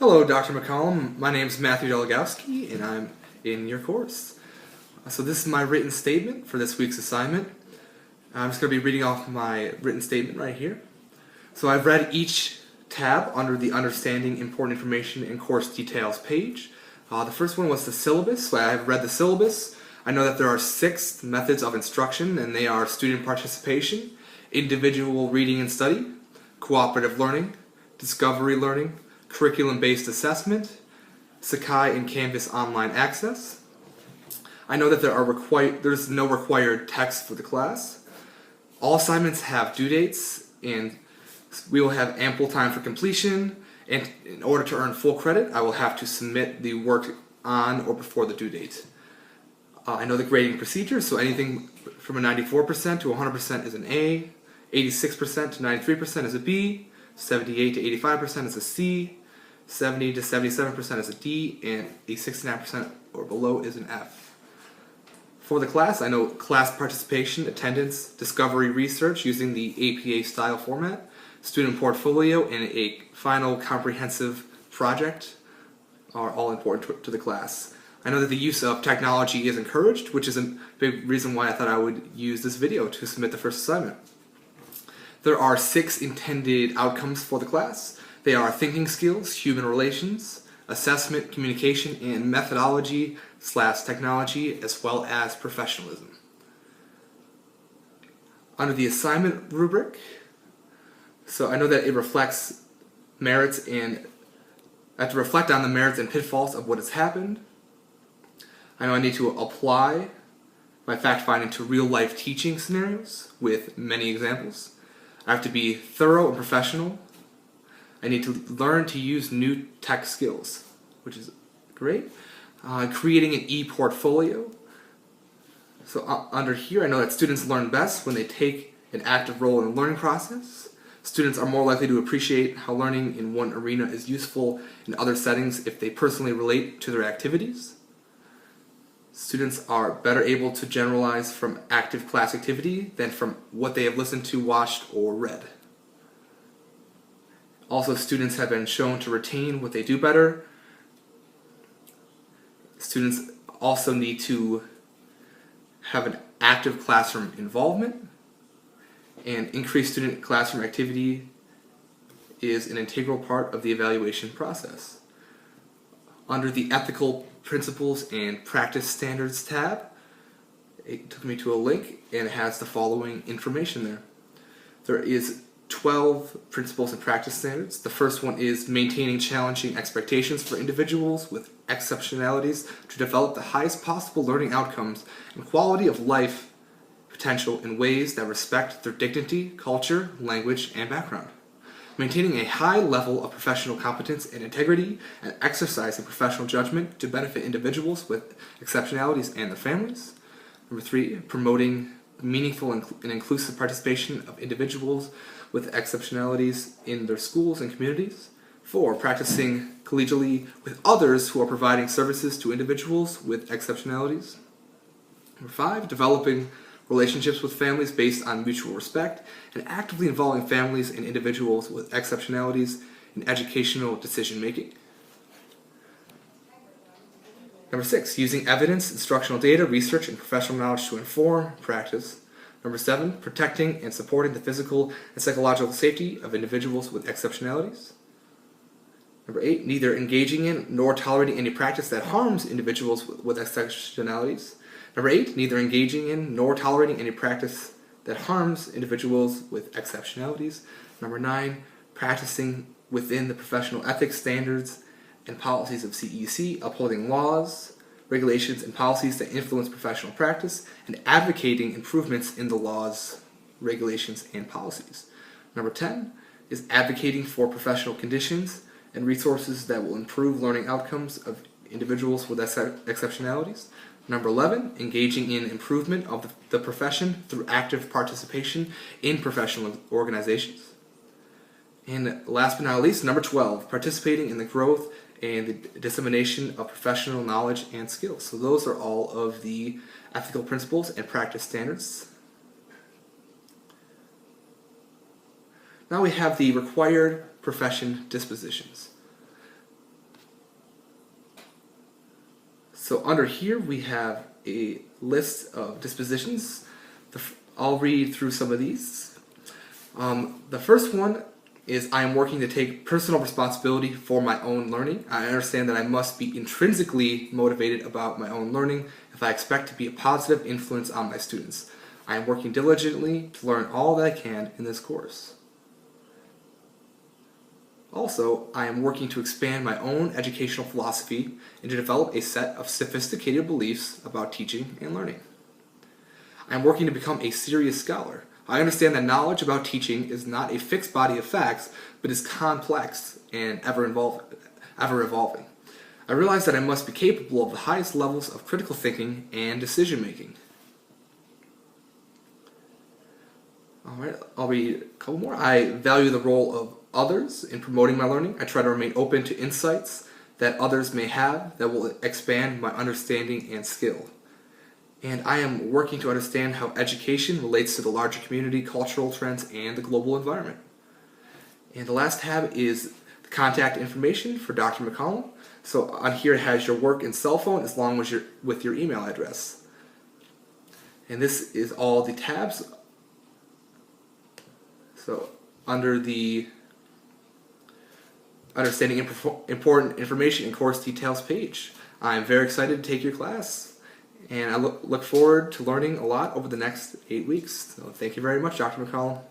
Hello, Dr. McCollum. My name is Matthew Delegowski, and I'm in your course. So this is my written statement for this week's assignment. I'm just going to be reading off my written statement right here. So I've read each tab under the Understanding Important Information and Course Details page. The first one was the syllabus. So I've read the syllabus. I know that there are 6 methods of instruction, and they are student participation, individual reading and study, cooperative learning, discovery learning, curriculum-based assessment, Sakai and Canvas online access. I know that there's no required text for the class. All assignments have due dates, and we will have ample time for completion. And in order to earn full credit, I will have to submit the work on or before the due date. I know the grading procedure, so anything from a 94% to 100% is an A, 86% to 93% is a B, 78 to 85% is a C, 70 to 77% is a D, and a 69% or below is an F. For the class, I know class participation, attendance, discovery research using the APA style format, student portfolio, and a final comprehensive project are all important to the class. I know that the use of technology is encouraged, which is a big reason why I thought I would use this video to submit the first assignment. There are 6 intended outcomes for the class. They are thinking skills, human relations, assessment, communication, and methodology/technology, as well as professionalism. Under the assignment rubric, so I know that it reflects merits, and I have to reflect on the merits and pitfalls of what has happened. I know I need to apply my fact-finding to real-life teaching scenarios with many examples. I have to be thorough and professional. I need to learn to use new tech skills, which is great. Creating an e-portfolio. So under here, I know that students learn best when they take an active role in the learning process. Students are more likely to appreciate how learning in one arena is useful in other settings if they personally relate to their activities. Students are better able to generalize from active class activity than from what they have listened to, watched, or read. Also, students have been shown to retain what they do better. Students also need to have an active classroom involvement, and increased student classroom activity is an integral part of the evaluation process. Under the Ethical Principles and Practice Standards tab, it took me to a link, and it has the following information there. There is 12 principles and practice standards. The first one is maintaining challenging expectations for individuals with exceptionalities to develop the highest possible learning outcomes and quality of life potential in ways that respect their dignity, culture, language, and background. Maintaining a high level of professional competence and integrity, and exercising professional judgment to benefit individuals with exceptionalities and their families. Number 3, promoting meaningful and inclusive participation of individuals with exceptionalities in their schools and communities. 4, practicing collegially with others who are providing services to individuals with exceptionalities. Number 5, developing relationships with families based on mutual respect, and actively involving families and individuals with exceptionalities in educational decision-making. Number 6, using evidence, instructional data, research, and professional knowledge to inform practice. Number 7, protecting and supporting the physical and psychological safety of individuals with exceptionalities. Number 8, neither engaging in nor tolerating any practice that harms individuals with exceptionalities. Number 8, neither engaging in nor tolerating any practice that harms individuals with exceptionalities. Number 9, practicing within the professional ethics standards and policies of CEC, upholding laws, regulations, and policies that influence professional practice, and advocating improvements in the laws, regulations, and policies. Number 10 is advocating for professional conditions and resources that will improve learning outcomes of individuals with exceptionalities. Number 11, engaging in improvement of the profession through active participation in professional organizations. And last but not least, number 12, participating in the growth and the dissemination of professional knowledge and skills. So those are all of the ethical principles and practice standards. Now we have the required profession dispositions. So under here we have a list of dispositions. I'll read through some of these. The first one is I am working to take personal responsibility for my own learning. I understand that I must be intrinsically motivated about my own learning if I expect to be a positive influence on my students. I am working diligently to learn all that I can in this course. Also, I am working to expand my own educational philosophy and to develop a set of sophisticated beliefs about teaching and learning. I am working to become a serious scholar. I understand that knowledge about teaching is not a fixed body of facts, but is complex and ever evolving. I realize that I must be capable of the highest levels of critical thinking and decision making. Alright, I'll read a couple more. I value the role of others in promoting my learning. I try to remain open to insights that others may have that will expand my understanding and skill. And I am working to understand how education relates to the larger community, cultural trends, and the global environment. And the last tab is the contact information for Dr. McCollum. So on here it has your work and cell phone as long as with your email address. And this is all the tabs. So under the Understanding Important Information and Course Details page. I'm very excited to take your class. And I look forward to learning a lot over the next 8 weeks. So thank you very much, Dr. McCollum.